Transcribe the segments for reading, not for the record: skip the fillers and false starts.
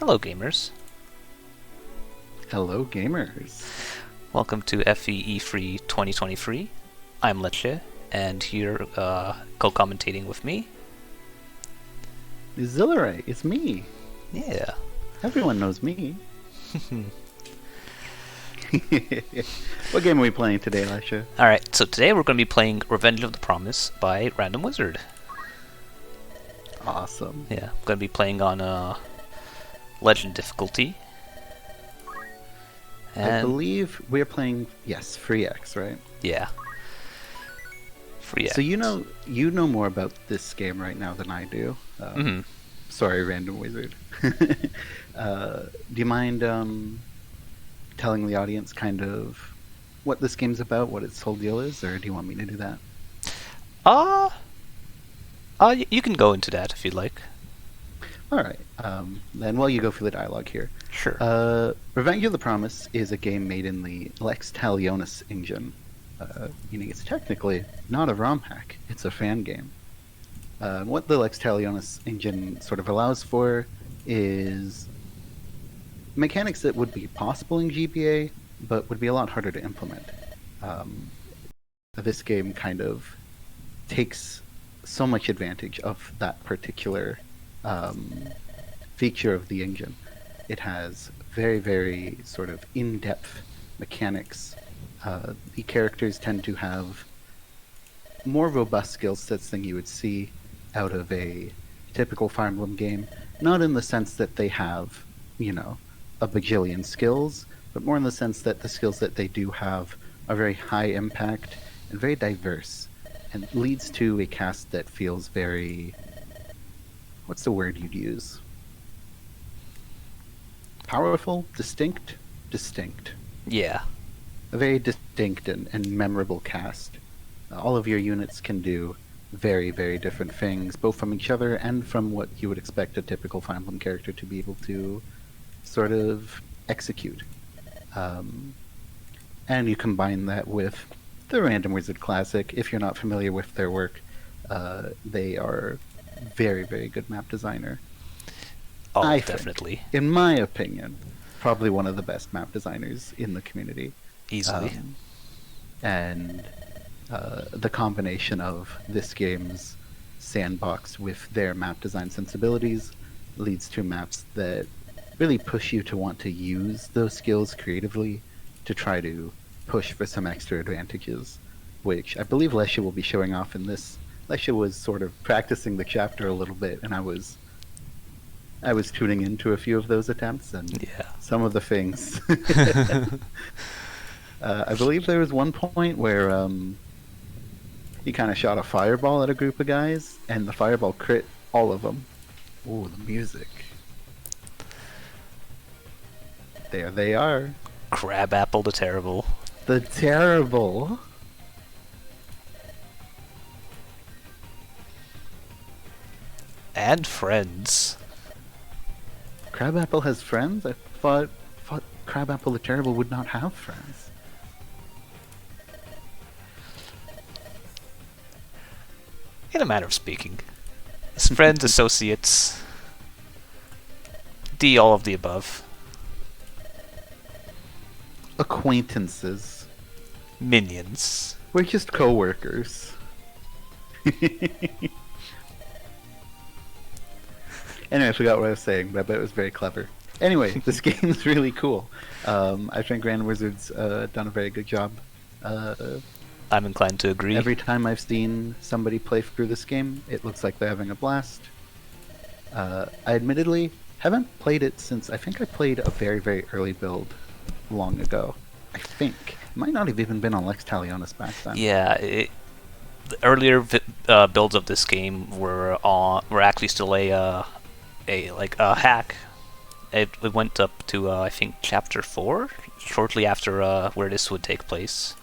Hello, gamers. Hello, gamers. Welcome to FEE3 2023. I'm Leche, and here co-commentating with me. Exhilarate, it's me. Yeah. Everyone knows me. What game are we playing today, Elisha? Alright, so today we're going to be playing Revenge of the Promise by RandomWizard. Awesome. Yeah, I'm going to be playing on Legend difficulty. And I believe we're playing, yes, Free X, right? yeah. Free So you know more about this game right now than I do. Sorry, Random Wizard. Do you mind telling the audience kind of what this game's about, what its whole deal is, or do you want me to do that? You can go into that if you'd like. Alright, then while you go through the dialogue here. Sure. Revenge of the Promise is a game made in the Lex Talionis engine. Meaning it's technically not a ROM hack, it's a fan game. What the Lex Talionis engine sort of allows for is mechanics that would be possible in GBA, but would be a lot harder to implement. This game kind of takes so much advantage of that particular feature of the engine. It has very, very sort of in-depth mechanics. The characters tend to have more robust skill sets than you would see out of a typical Fire Emblem game. Not in the sense that they have, you know, a bajillion skills, but more in the sense that the skills that they do have are very high impact and very diverse, and leads to a cast that feels very... what's the word you'd use? Powerful? Distinct? Distinct. Yeah. A very distinct and memorable cast. All of your units can do very, very different things, both from each other and from what you would expect a typical Fire Emblem character to be able to sort of execute. And you combine that with the RandomWizard Classic. If you're not familiar with their work, they are very, very good map designer. Oh, I definitely. think, in my opinion, probably one of the best map designers in the community. Easily. And the combination of this game's sandbox with their map design sensibilities leads to maps that really push you to want to use those skills creatively to try to push for some extra advantages, which I believe Lesha will be showing off in this. Lesha was sort of practicing the chapter a little bit, and I was tuning into a few of those attempts, and Yeah. some of the things. I believe there was one point where he kind of shot a fireball at a group of guys, and the fireball crit all of them. Ooh, the music. There they are. Crabapple the Terrible. The Terrible. And friends. Crabapple has friends? I thought Crabapple the Terrible would not have friends. In a manner of speaking. His friends, associates, D, all of the above. Acquaintances. Minions. We're just co-workers. Anyway, I forgot what I was saying, but I bet it was very clever. Anyway, this game's really cool. I think RandomWizard's done a very good job. I'm inclined to agree. Every time I've seen somebody play through this game, it looks like they're having a blast. I admittedly haven't played it since I think I played a very, very early build long ago. I think. It might not have even been on Lex Talionis back then. Yeah, the earlier builds of this game were actually still a hack. It went up to I think chapter 4, shortly after where this would take place.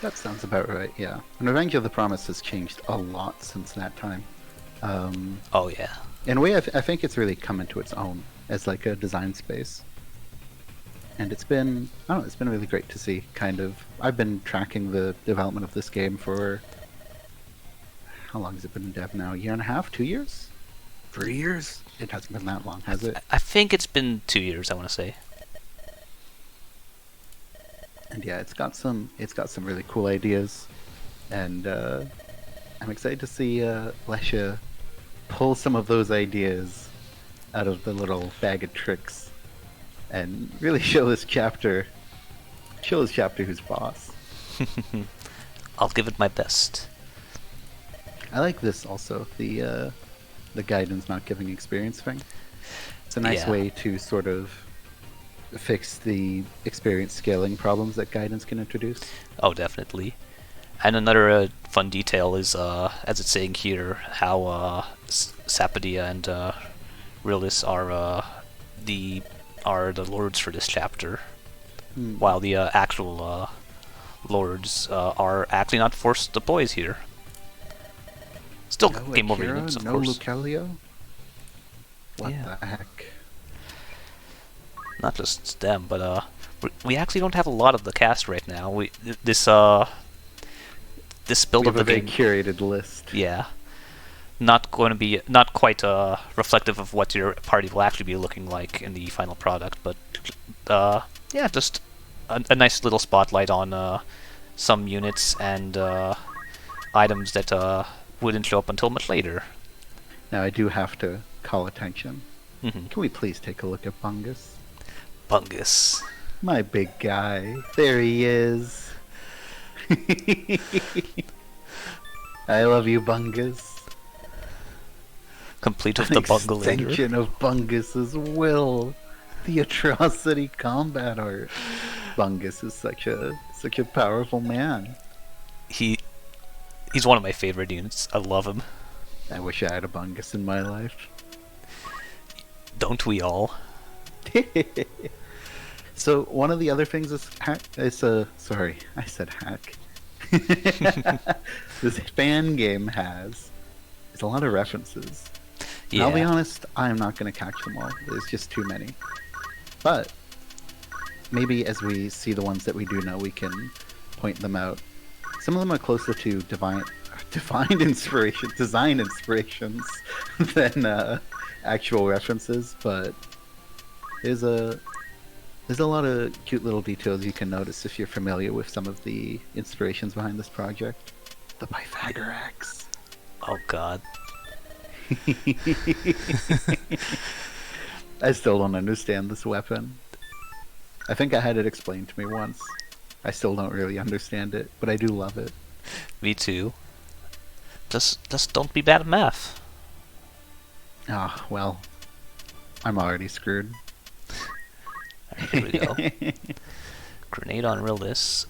That sounds about right, yeah. And Revenge of the Promise has changed a lot since that time. Oh yeah. In a way, I think it's really come into its own as like a design space. And it's been, I don't know, it's been really great to see, kind of. I've been tracking the development of this game for, how long has it been in dev now? A year and a half? 2 years? 3 years? It hasn't been that long, has it? I think it's been 2 years, I want to say. And yeah, it's got some really cool ideas, and I'm excited to see Lesha pull some of those ideas out of the little bag of tricks and really show this chapter who's boss. I'll give it my best. I like this also, the guidance not giving experience thing. It's a nice way to sort of fix the experience scaling problems that guidance can introduce. Oh, definitely. And another fun detail is, as it's saying here, how Sapadia and Rilis are the lords for this chapter, while the actual lords are actually not forced deploys here. Still No game over Akira, units, of no course. Lucario? What Yeah. the heck? Not just them, but we actually don't have a lot of the cast right now. This build We of have the a very game, curated list. yeah, not quite reflective of what your party will actually be looking like in the final product. But yeah, just a nice little spotlight on some units and items that wouldn't show up until much later. Now I do have to call attention. Mm-hmm. Can we please take a look at Bungus? Bungus. My big guy. There he is. I love you, Bungus. Complete with An the bungalator. extension of Bungus's will. The atrocity combat art. Bungus is such a powerful man. He's one of my favorite units. I love him. I wish I had a Bungus in my life. Don't we all? So one of the other things is sorry, I said hack. This fan game has a lot of references. Yeah. I'll be honest, I'm not going to catch them all. There's just too many. But maybe as we see the ones that we do know, we can point them out. Some of them are closer to design inspirations than actual references, but there's a lot of cute little details you can notice if you're familiar with some of the inspirations behind this project. The Pythagorax. Oh god. I still don't understand this weapon. I think I had it explained to me once. I still don't really understand it, but I do love it. Me too. Just don't be bad at math. Ah, well, I'm already screwed. Alright, here we go. Grenade on Rilis.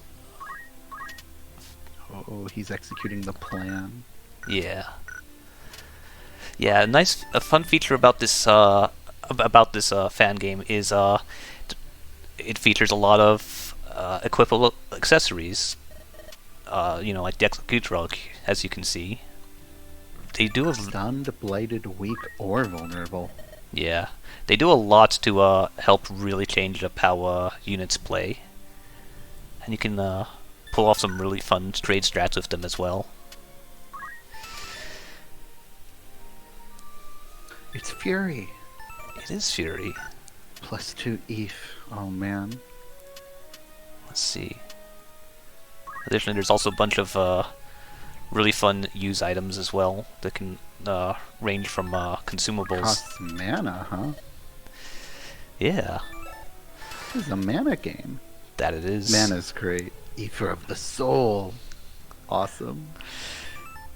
Oh, he's executing the plan. Yeah. Yeah, a fun feature about this fan game is it features a lot of equipable accessories. Like the execute rug, as you can see. They do a Stunned, blighted, weak, or vulnerable. Yeah, they do a lot to help really change up how units play, and you can pull off some really fun trade strats with them as well. It's Fury. It is Fury. +2 ETH. Oh man. Let's see. Additionally, there's also a bunch of really fun use items as well that can range from consumables. Costs mana, huh? Yeah, This is a mana game. that it is. Mana's great. Ether of the Soul. Awesome.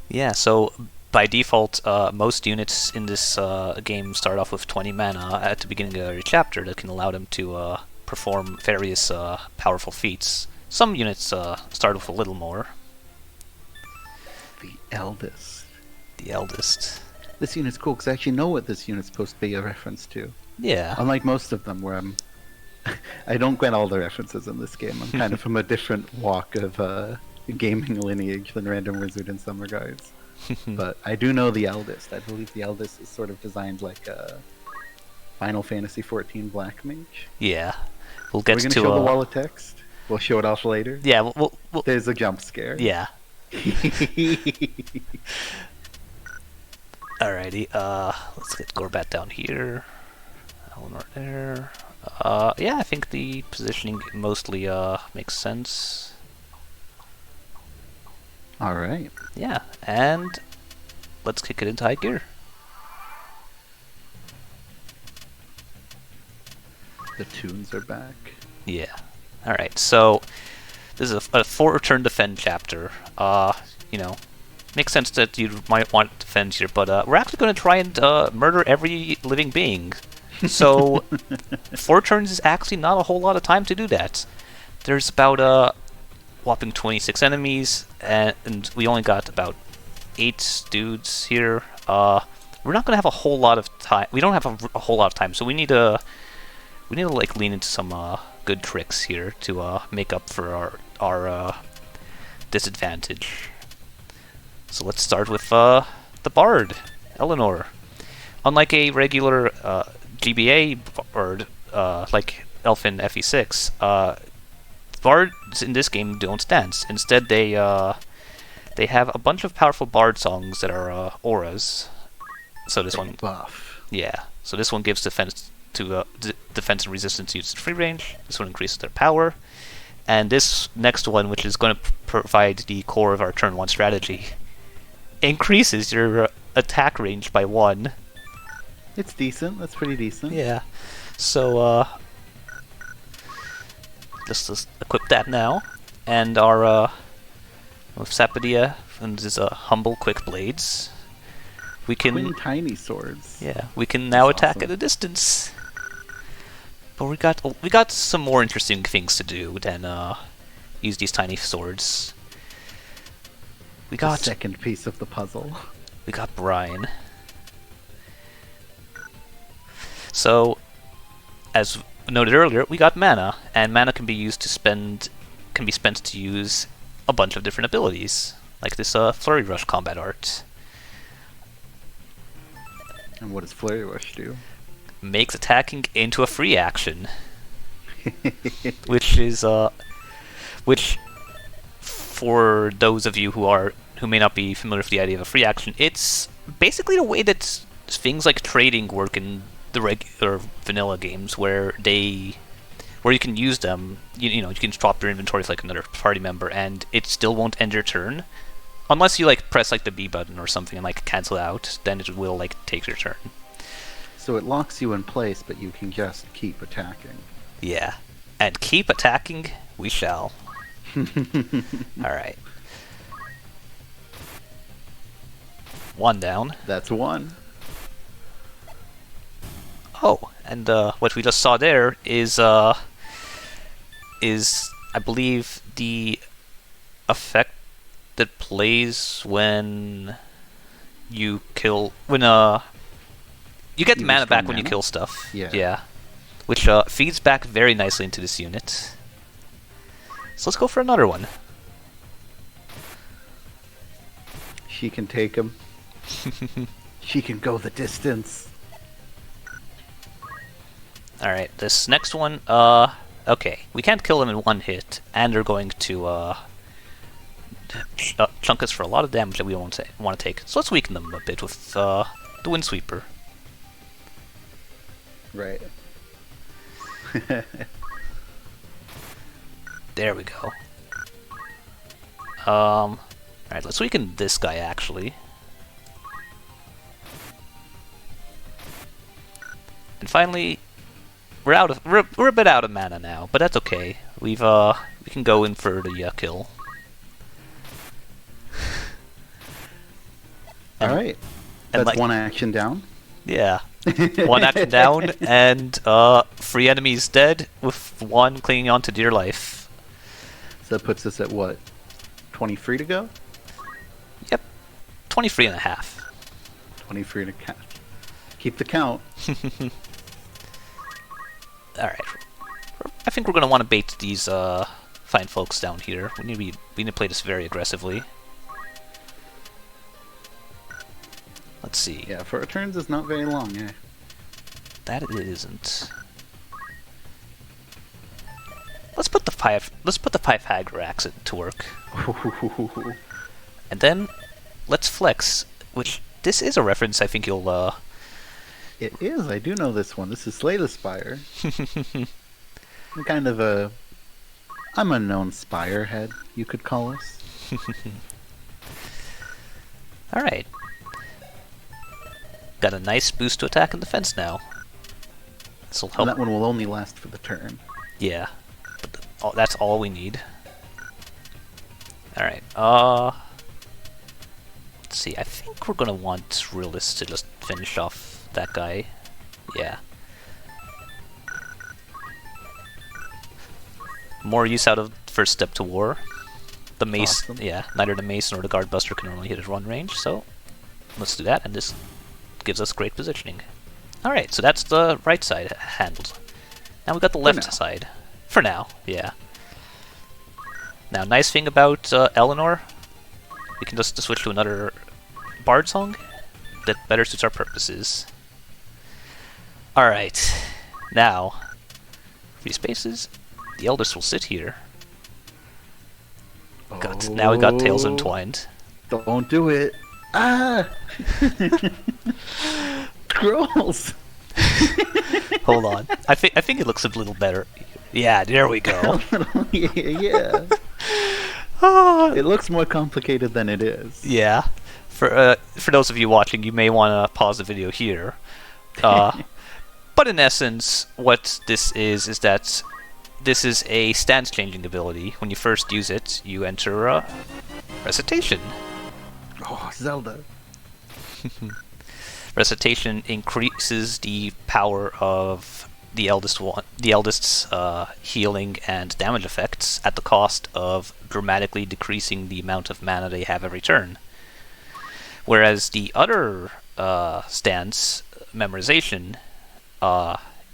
Yeah, so by default, most units in this game start off with 20 mana at the beginning of every chapter that can allow them to perform various powerful feats. Some units start with a little more. The Eldest. The Eldest. This unit's cool because I actually know what this unit's supposed to be a reference to. Yeah. Unlike most of them where I don't get all the references in this game. I'm kind of from a different walk of gaming lineage than RandomWizard in some regards. But I do know the Eldest. I believe the Eldest is sort of designed like a Final Fantasy XIV Black Mage. Yeah. We'll Are get we going to to show the wall of text? We'll show it off later. Yeah, we'll There's a jump scare. yeah. Alrighty, let's get Gorbat down here. Eleanor there. Yeah, I think the positioning mostly makes sense. All right. Yeah, and let's kick it into high gear. The tunes are back. Yeah. Alright, so this is a 4-turn defend chapter. You know, makes sense that you might want to defend here, but we're actually going to try and murder every living being. So 4 turns is actually not a whole lot of time to do that. There's about whopping 26 enemies, and we only got about 8 dudes here. We're not going to have a whole lot of time. We don't have a whole lot of time, so we need to like lean into some good tricks here to make up for our disadvantage. So let's start with the Bard, Eleanor. Unlike a regular GBA Bard, like Elf in FE6, Bards in this game don't dance. Instead, they have a bunch of powerful Bard songs that are auras. So this one, buff. yeah. So this one gives defense to defense and resistance used in free range. This one increases their power, and this next one, which is going to provide the core of our turn 1 strategy, increases your attack range by 1. It's decent. That's pretty decent. Yeah. So just equip that now, and our with Sapodia and his humble quick blades, we can Twin tiny swords. yeah, we can now That's attack awesome. at a distance. But we got some more interesting things to do than use these tiny swords. We The got second piece of the puzzle. we got Brian. So, as noted earlier, we got mana, and mana can be used to spent to use a bunch of different abilities, like this Flurry Rush combat art. And what does Flurry Rush do? Makes attacking into a free action, which is which for those of you who may not be familiar with the idea of a free action, it's basically the way that things like trading work in the regular vanilla games, where you can use them. You know, you can swap your inventory with like another party member, and it still won't end your turn, unless you like press like the B button or something and like cancel out. Then it will like take your turn. So it locks you in place, but you can just keep attacking. Yeah, and keep attacking we shall. Alright. 1 down. That's 1. Oh, and what we just saw there is I believe the effect that plays when you kill you get the You mana restore back when you mana? kill stuff. Yeah. Which feeds back very nicely into this unit. So let's go for another one. She can take him. She can go the distance. Alright, this next one, okay. We can't kill them in 1 hit, and they're going to, chunk us for a lot of damage that we don't want to take. So let's weaken them a bit with, the Windsweeper. Right. There we go. Alright, let's weaken this guy, actually. And finally, we're a bit out of mana now, but that's okay. We can go in for the kill. Alright. and That's like- 1 action down. Yeah. 1 action down, and 3 enemies dead, with 1 clinging on to dear life. So that puts us at what? 23 to go? Yep. 23 and a half. 23 to count. Keep the count. Alright. I think we're going to want to bait these fine folks down here. We need to play this very aggressively. Let's see. Yeah, for turns is not very long, eh? That it isn't. Let's put the Pythagoras to work. And then let's flex, which this is a reference I think you'll It is. I do know this one. This is Slay the Spire. I'm kind of I'm a known Spire head, you could call us. Alright. Got a nice boost to attack and defense now. This'll help. And that one will only last for the turn. Yeah. But that's all we need. Alright, let's see, I think we're gonna want Realist to just finish off that guy. Yeah. More use out of First Step to War. The mace, Awesome. yeah, neither the mace nor the guard buster can normally hit his run range, so let's do that, and this gives us great positioning. Alright, so that's the right side handled. Now we got the left side. For now, yeah. Now, nice thing about Eleanor, we can just switch to another bard song that better suits our purposes. Alright, now, free spaces, the eldest will sit here. Now we got Tales Entwined. Don't do it. Ah! Scrolls! Hold on. I think it looks a little better. Yeah, there we go. Yeah. It looks more complicated than it is. Yeah. For those of you watching, you may want to pause the video here. But in essence, what this is that this is a stance-changing ability. When you first use it, you enter Recitation. Oh, Zelda. Recitation increases the power of the eldest's healing and damage effects at the cost of dramatically decreasing the amount of mana they have every turn. Whereas the other stance, Memorization,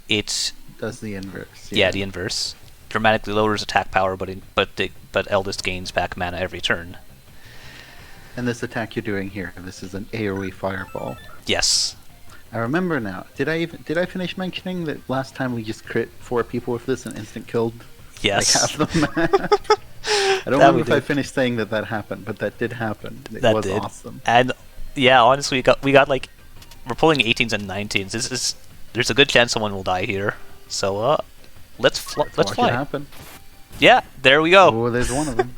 it does the inverse. Yeah, the inverse. Dramatically lowers attack power, but eldest gains back mana every turn. And this attack you're doing here, this is an AoE fireball. Yes. I remember now. Did I finish mentioning that last time we just crit 4 people with this and instant killed Yes. like half the map? I don't remember if I finished saying that happened, but that did happen. It was awesome. And yeah, honestly, we got like we're pulling 18s and 19s. There's a good chance someone will die here. So let's fly. It happen. Yeah, there we go. Oh, there's one of them.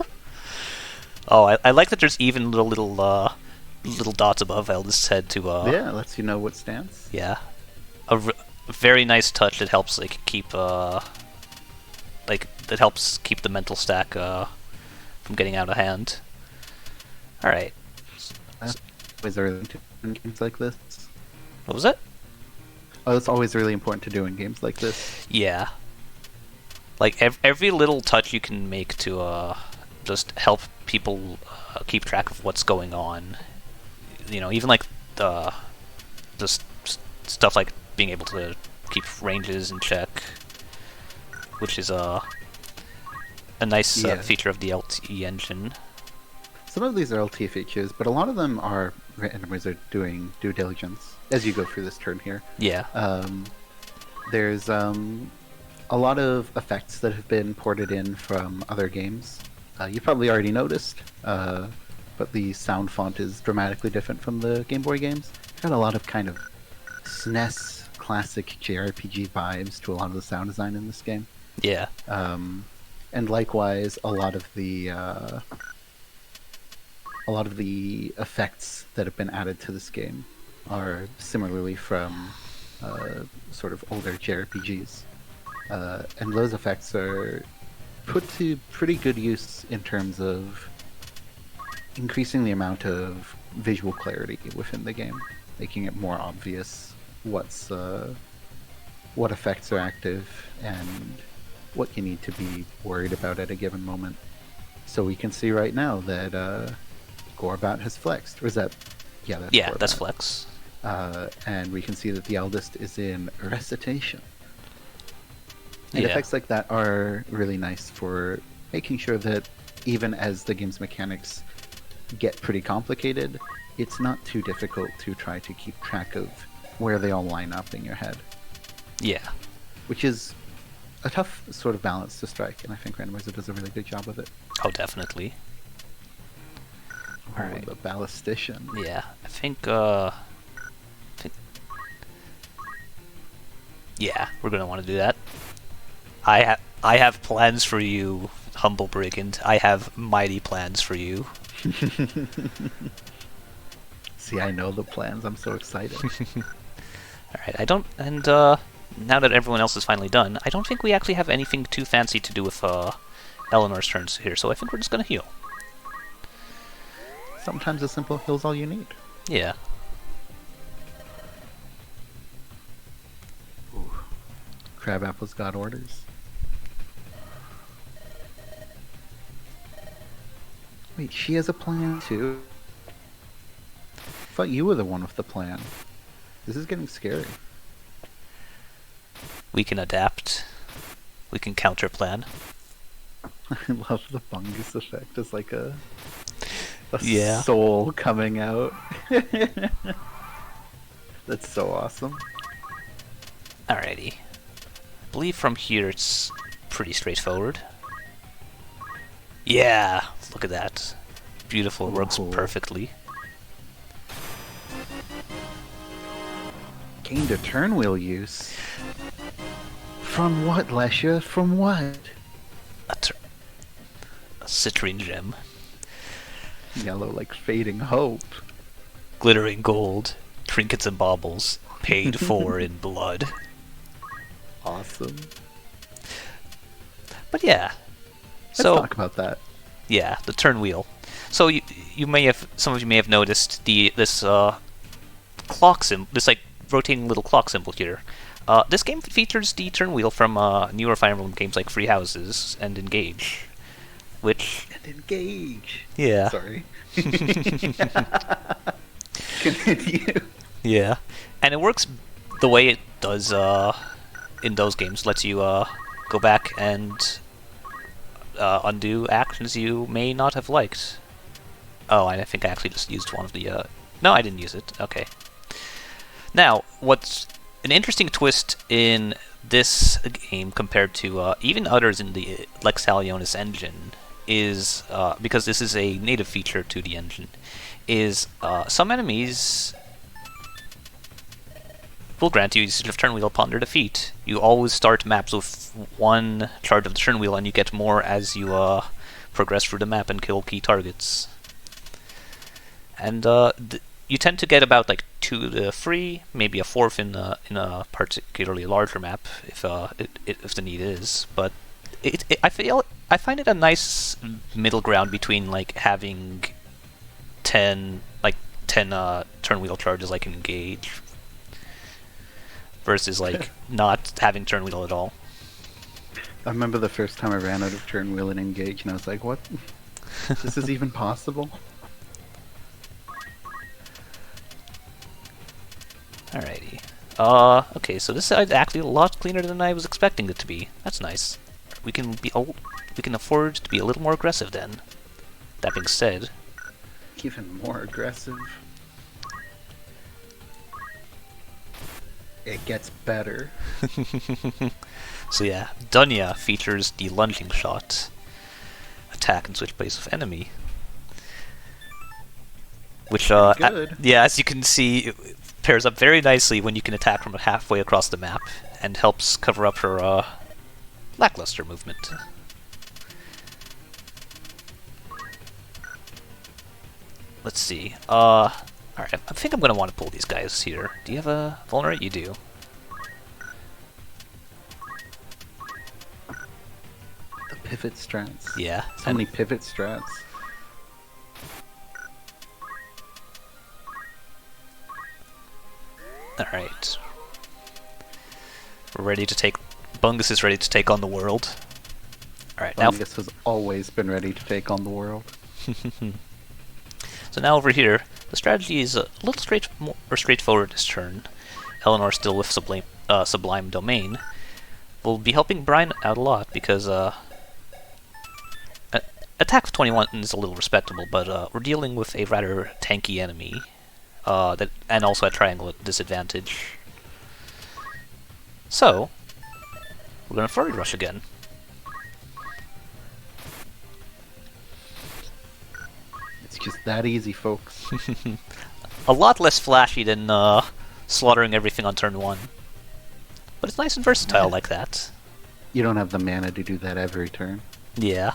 Oh, I like that there's even little dots above Eldest's head to yeah, lets you know what stance. Yeah, a very nice touch that helps keep that helps keep the mental stack from getting out of hand. All right. That's always really in games like this. What was it? Oh, it's always really important to do in games like this. Yeah. Like every little touch you can make to just help people keep track of what's going on. You know, even like just stuff like being able to keep ranges in check, which is a nice feature of the LTE engine. Some of these are LT features, but a lot of them are RandomWizard doing due diligence as you go through this turn here. Yeah. There's a lot of effects that have been ported in from other games. You probably already noticed, but the sound font is dramatically different from the Game Boy games. Got a lot of kind of SNES classic JRPG vibes to a lot of the sound design in this game. Yeah. And likewise, a lot of the effects that have been added to this game are similarly from sort of older JRPGs. And those effects are put to pretty good use in terms of increasing the amount of visual clarity within the game, making it more obvious what effects are active and what you need to be worried about at a given moment. So we can see right now that Gorbat has flexed. Or is that... Yeah, that's Gorbat. That's flex. And we can see that the eldest is in Recitation. And effects like that are really nice for making sure that even as the game's mechanics get pretty complicated, it's not too difficult to try to keep track of where they all line up in your head. Yeah. Which is a tough sort of balance to strike, and I think RandomWizard does a really good job of it. Oh, definitely. All Oh, right. the ballistician. Yeah, I think, yeah, we're gonna want to do that. I have plans for you, humble brigand. I have mighty plans for you. See, I know the plans. I'm so excited. Alright, I don't... And, now that everyone else is finally done, I don't think we actually have anything too fancy to do with, Eleanor's turns here, so I think we're just gonna heal. Sometimes a simple heal's all you need. Yeah. Ooh. Crabapple's got orders. Wait, she has a plan too? I thought you were the one with the plan. This is getting scary. We can adapt. We can counterplan. I love the fungus effect as like a Yeah. soul coming out. That's so awesome. Alrighty. I believe from here it's pretty straightforward. Yeah! Look at that. Beautiful, works Ooh. perfectly. Gained a turn wheel use. From what, Lesha? From what? A citrine gem. Yellow like fading hope. Glittering gold. Trinkets and baubles. Paid for in blood. Awesome. But yeah. Let's So, talk about that. yeah, the turn wheel. So you may have, some of you may have noticed this clock symbol, this like rotating little clock symbol here. This game features the turn wheel from newer Fire Emblem games like Free Houses and Engage, which And engage. yeah, Sorry. Continue. yeah, and it works the way it does in those games. Lets you go back and undo actions you may not have liked. Oh, and I think I actually just used one of the... No, I didn't use it. Okay. Now, what's an interesting twist in this game compared to even others in the Lex Talionis engine is, because this is a native feature to the engine, is some enemies will grant you usage of turn wheel upon their defeat. You always start maps with one charge of the turn wheel, and you get more as you progress through the map and kill key targets. And you tend to get about like 2 to 3, maybe a 4th in a particularly larger map if the need is. But I find it a nice middle ground between like having 10 turn wheel charges like in Engage versus like not having turn wheel at all. I remember the first time I ran out of turn wheel and engage, and I was like, what? This is even possible? Alrighty. Okay, so this is actually a lot cleaner than I was expecting it to be. That's nice. We can afford to be a little more aggressive then. That being said, Even more aggressive. It gets better. so yeah, Dunya features the lunging shot. Attack and switch place with enemy. Which, good. yeah, as you can see, it pairs up very nicely when you can attack from halfway across the map, and helps cover up her, lackluster movement. Let's see, alright, I think I'm gonna want to pull these guys here. Do you have a vulnerate? You do. The pivot strats. Yeah. So many pivot strats. Alright. We're ready to take... Bungus is ready to take on the world. Alright, now... Fungus has always been ready to take on the world. So now over here, the strategy is a little straightforward this turn. Eleanor still with Sublime Domain will be helping Brian out a lot because attack of 21 is a little respectable, but we're dealing with a rather tanky enemy and also at triangle at disadvantage. So we're gonna Flurry Rush again. It's just that easy, folks. A lot less flashy than slaughtering everything on turn 1. But it's nice and versatile like that. You don't have the mana to do that every turn. Yeah.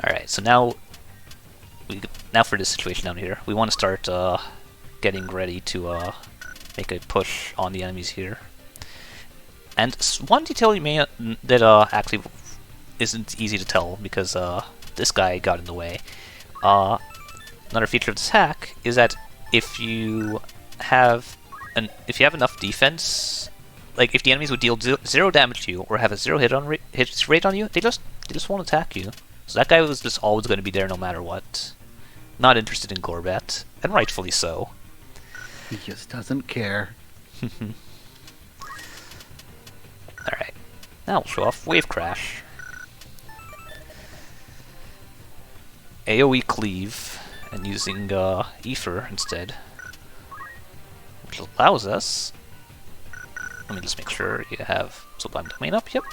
Alright, so now for this situation down here, we want to start getting ready to make a push on the enemies here. And one detail you may that actually isn't easy to tell because this guy got in the way. Another feature of this hack is that if you have enough defense, like if the enemies would deal 0 damage to you or have a 0 hit rate on you, they just won't attack you. So that guy was just always going to be there no matter what. Not interested in Gorbat, and rightfully so. He just doesn't care. Alright, now we'll show off Wave Crash. AoE Cleave, and using Ether instead. Which allows us... Let me just make sure you have Sublime Domain up, yep.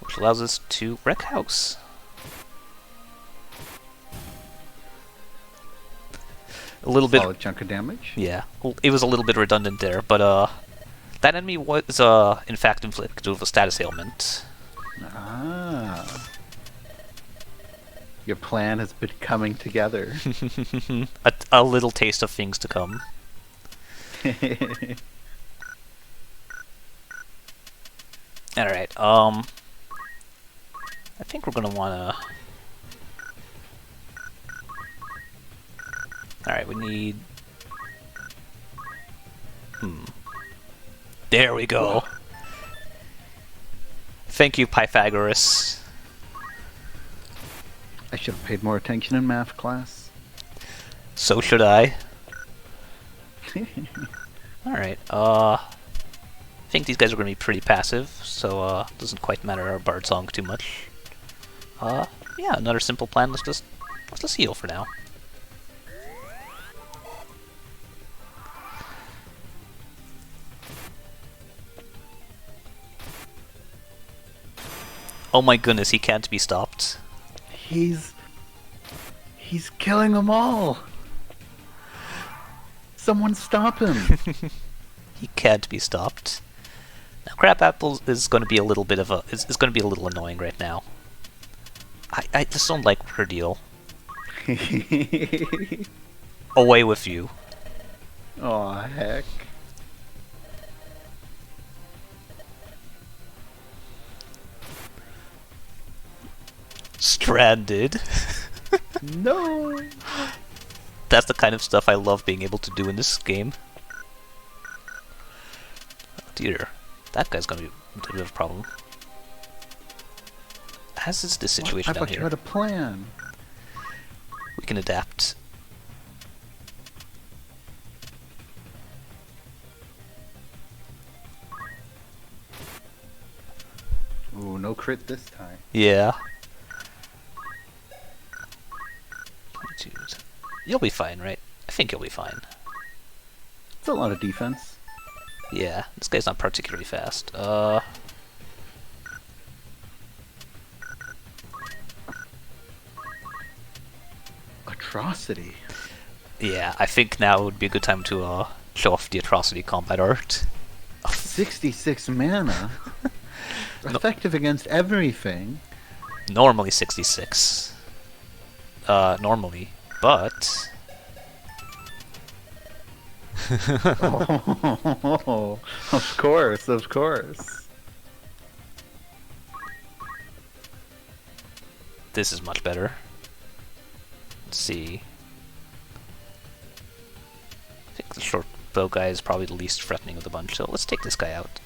Which allows us to wreck house. A little Solid bit... chunk of damage. Yeah, it was a little bit redundant there, but that enemy was in fact inflicted with a status ailment. Ah. Your plan has been coming together. a little taste of things to come. Alright, I think we're gonna wanna... Alright, we need... There we go! Thank you, Pythagoras. I should have paid more attention in math class. So should I. Alright, I think these guys are gonna be pretty passive, so doesn't quite matter our Bard Song too much. Yeah, another simple plan, let's just heal for now. Oh my goodness, he can't be stopped. He's killing them all. Someone stop him. He can't be stopped. Now, Crab Apple is going to be a little bit of a is going to be a little annoying right now. I just don't like her deal. Away with you. Oh heck. Stranded. No. That's the kind of stuff I love being able to do in this game. Oh dear. That guy's gonna be a bit of a problem. As is this situation I down thought you here. had a plan. We can adapt. Ooh, no crit this time. Yeah. You'll be fine, right? I think you'll be fine. It's a lot of defense. Yeah, this guy's not particularly fast. Atrocity. Yeah, I think now would be a good time to show off the Atrocity combat art. 66 mana. Effective against everything. Normally 66. Normally. But... Oh, of course, of course. This is much better. Let's see. I think the short bow guy is probably the least threatening of the bunch, so let's take this guy out.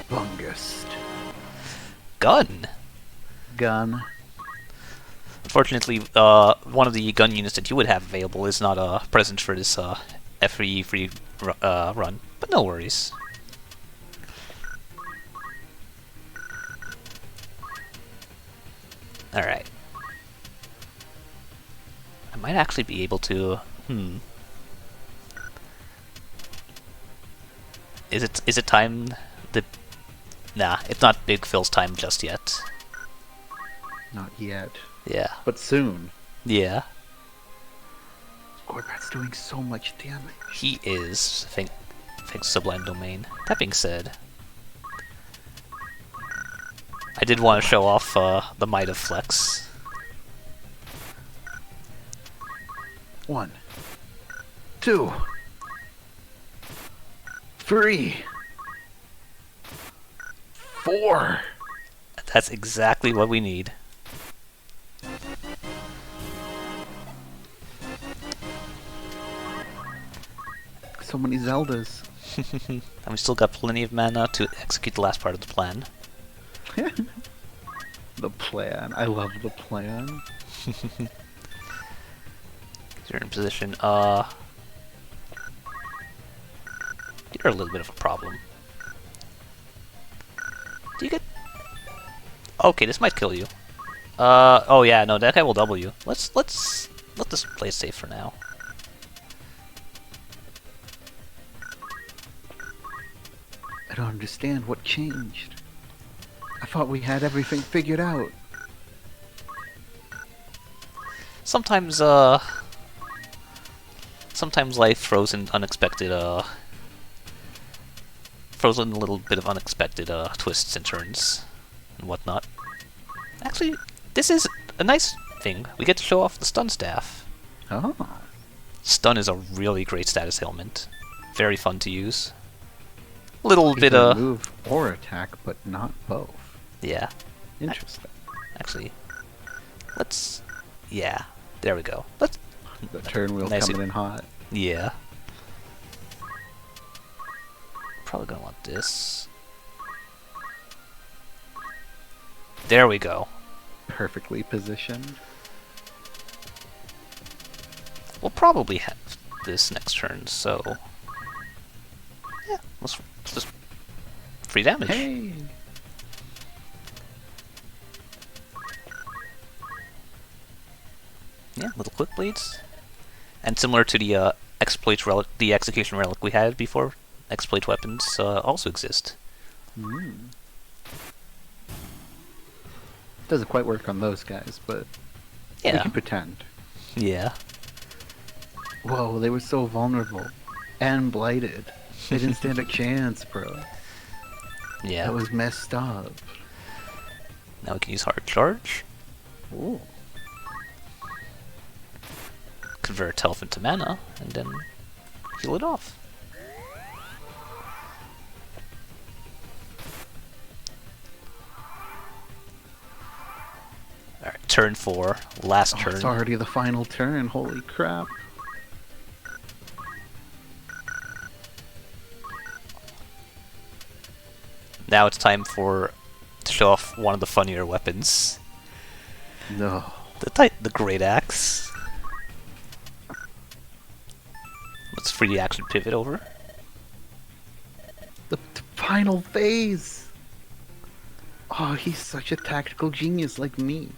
Bungest. Gun! Gun. Unfortunately, one of the gun units that you would have available is not present for this FEE3 run, but no worries. Alright. I might actually be able to... Is it time? Nah, it's not Big Phil's time just yet. Not yet, Yeah. but soon. Yeah. Gorbrat's doing so much damage. He is, thanks Sublime Domain. That being said, I did want to show off the might of Flex. 1, 2, 3, 4. That's exactly what we need. So many Zeldas. And we still got plenty of mana to execute the last part of the plan. The plan. I love the plan. You're in position. You're a little bit of a problem. Do you get... Okay, this might kill you. Oh yeah, no, that guy will double you. Let's let this play safe for now. I don't understand what changed. I thought we had everything figured out. Sometimes, sometimes life throws in unexpected, throws in a little bit of unexpected, twists and turns and whatnot. Actually, this is a nice thing. We get to show off the stun staff. Oh. Stun is a really great status ailment. Very fun to use. Little You bit, can move or attack, but not both. yeah. Interesting. Actually, let's... Yeah, there we go. Let's... The turn wheel Nice. coming in hot. Yeah. Probably gonna want this. There we go. Perfectly positioned. We'll probably have this next turn, so... Yeah, let's just... Free damage. Hey! Yeah, little quick bleeds. And similar to the exploit relic, the execution relic we had before, exploit weapons also exist. Mm. Doesn't quite work on those guys, but we Yeah. can pretend. Yeah. Whoa, they were so vulnerable. And blighted. They didn't stand a chance, bro. Yeah. That was messed up. Now we can use hard charge. Ooh. Convert health into mana, and then heal it off. Alright, turn 4, last Oh, turn. it's already the final turn, holy crap. Now it's time to show off one of the funnier weapons. No. The Great Axe. Let's free the action pivot over. The final phase! Oh, he's such a tactical genius like me.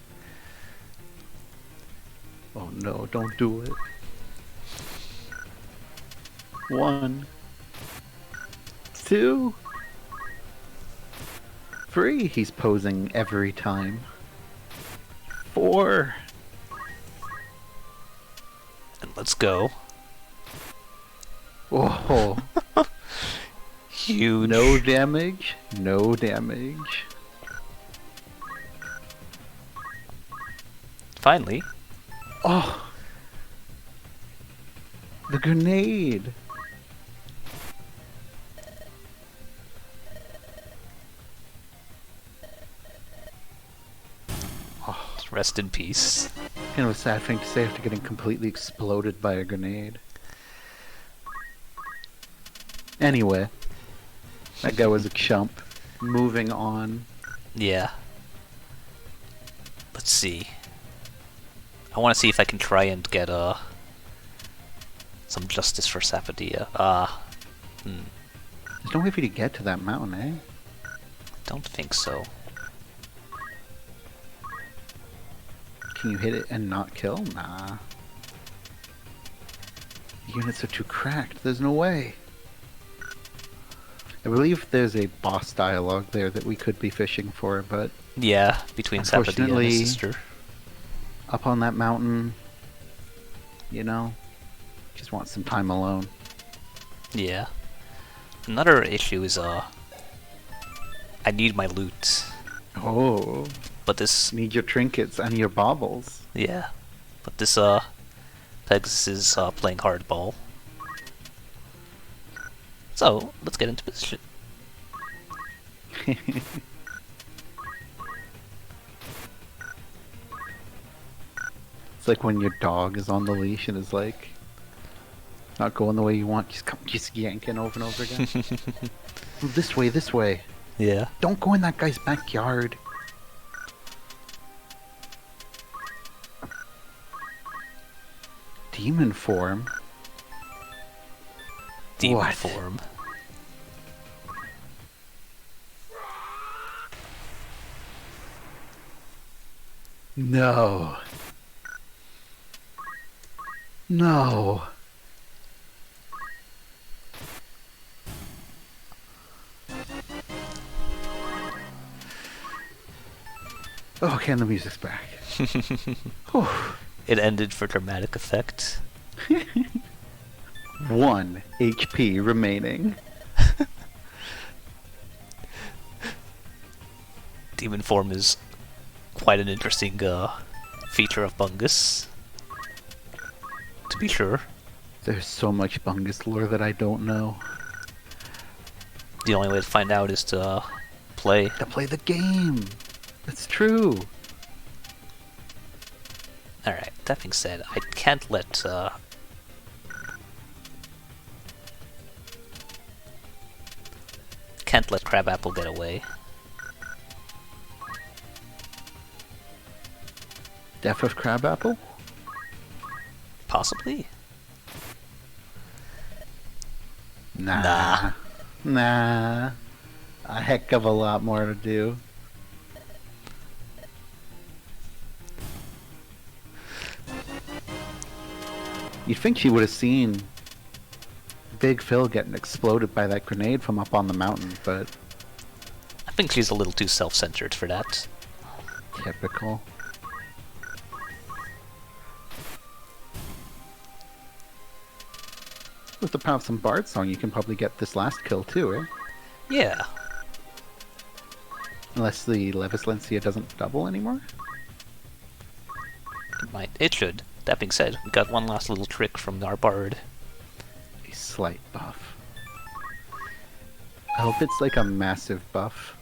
Oh no, don't do it. 1, 2, 3. He's posing every time. 4. And let's go. Oh, Huge. no damage, no damage. Finally. Oh, the grenade. Rest in peace. Kind of a sad thing to say after getting completely exploded by a grenade. Anyway, that guy was a chump. Moving on. Yeah. Let's see. I want to see if I can try and get some justice for Sapadia. There's no way for you to get to that mountain, eh? Don't think so. Can you hit it and not kill? Nah. The units are too cracked. There's no way. believe there's a boss dialogue there that we could be fishing for, but Yeah, between Sapodi and his unfortunately, sister. up on that mountain, you know, just want some time alone. Yeah. Another issue is I need my loot, Oh, but this need your trinkets and your baubles. yeah, but this Pegasus is playing hardball. So let's get into position. It's like when your dog is on the leash and is like not going the way you want, just yanking over and over again. This way, this way. Yeah. Don't go in that guy's backyard. Demon form? Demon What? form. No. No. Okay, and the music's back. Whew. It ended for dramatic effect. 1 HP remaining. Demon form is quite an interesting feature of Bungus, to be sure. There's so much Bungus lore that I don't know. The only way to find out is to play. To play the game. That's true. Alright, that being said, I can't let Crabapple get away. Death of Crabapple? Possibly? Nah. Nah. A heck of a lot more to do. You'd think she would have seen Big Phil getting exploded by that grenade from up on the mountain, but I think she's a little too self-centered for that. typical. With the power of some Bard song, you can probably get this last kill too, eh? Yeah. Unless the Levis Lencia doesn't double anymore? It should. That being said, we got one last little trick from our bard. A slight buff. I hope it's like a massive buff.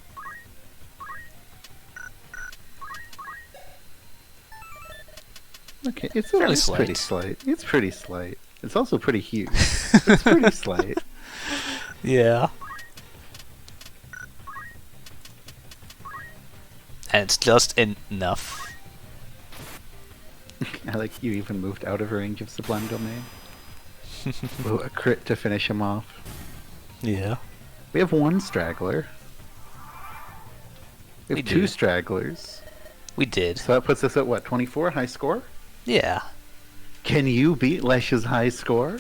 Okay, it's Fairly it's pretty slight. slight. It's pretty slight. It's also pretty huge. It's pretty slight. Yeah. And it's just enough. I like you even moved out of range of Sublime Domain. Ooh, a crit to finish him off. Yeah. We have one straggler. We We have two do. stragglers. We did. So that puts us at what, 24 high score? Yeah. Can you beat Lesh's high score?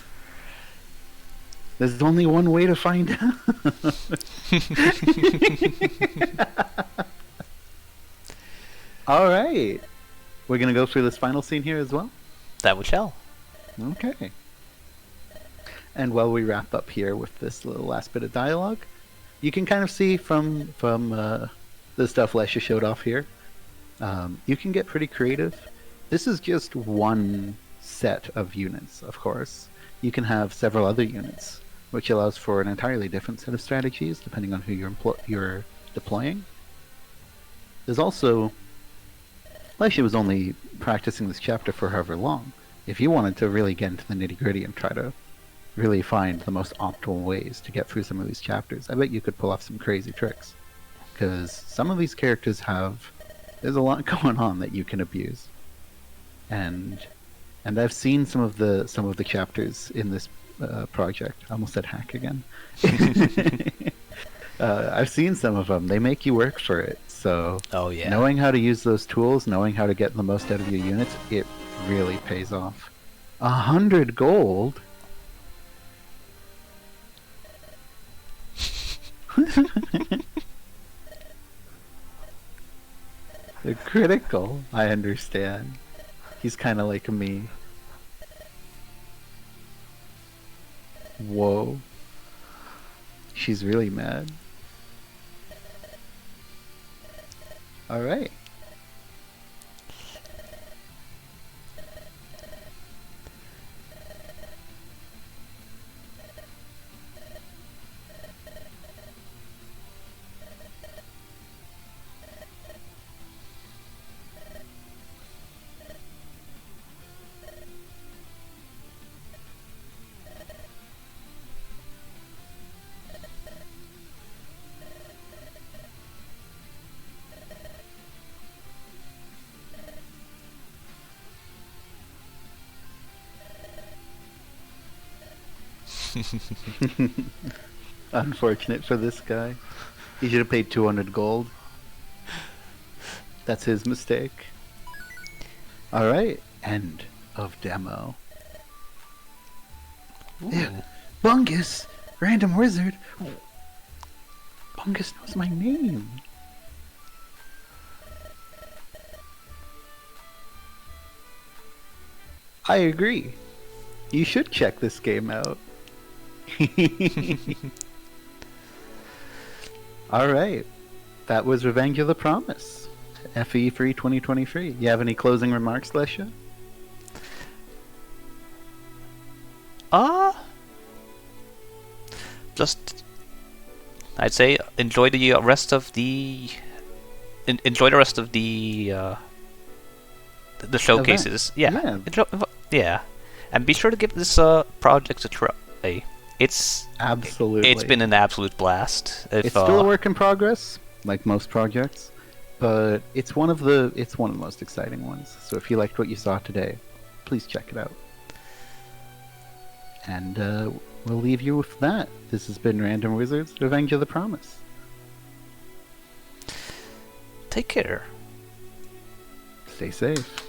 There's only one way to find out. Alright. We're gonna go through this final scene here as well? That we shall. Okay. And while we wrap up here with this little last bit of dialogue, you can kind of see from the stuff Lesha showed off here, you can get pretty creative. This is just one set of units, of course. You can have several other units, which allows for an entirely different set of strategies depending on who you're deploying. There's also, Lesha was only practicing this chapter for however long. If you wanted to really get into the nitty-gritty and try to really find the most optimal ways to get through some of these chapters, I bet you could pull off some crazy tricks. Because some of these characters there's a lot going on that you can abuse. And I've seen some of the chapters in this project. I almost said hack again. I've seen some of them. They make you work for it. So Oh yeah. knowing how to use those tools, knowing how to get the most out of your units, it really pays off. 100 gold. They're critical. I understand. He's kind of like me. Whoa. She's really mad. Alright. Unfortunate for this guy. He should have paid 200 gold. That's his mistake. Alright, end of demo. Yeah. Bungus! Random Wizard! Bungus knows my name! I agree. You should check this game out. Alright. That was Revenge of the Promise. FE3 2023. You have any closing remarks, Lesha? Just I'd say enjoy the rest of the enjoy the rest of the showcases. Yeah. Yeah, and be sure to give this project a try. It's Absolutely. It's been an absolute blast. It's still a work in progress, like most projects, but it's one of the most exciting ones. So if you liked what you saw today, please check it out. And we'll leave you with that. This has been Random Wizards, Revenge of the Promise. Take care. Stay safe.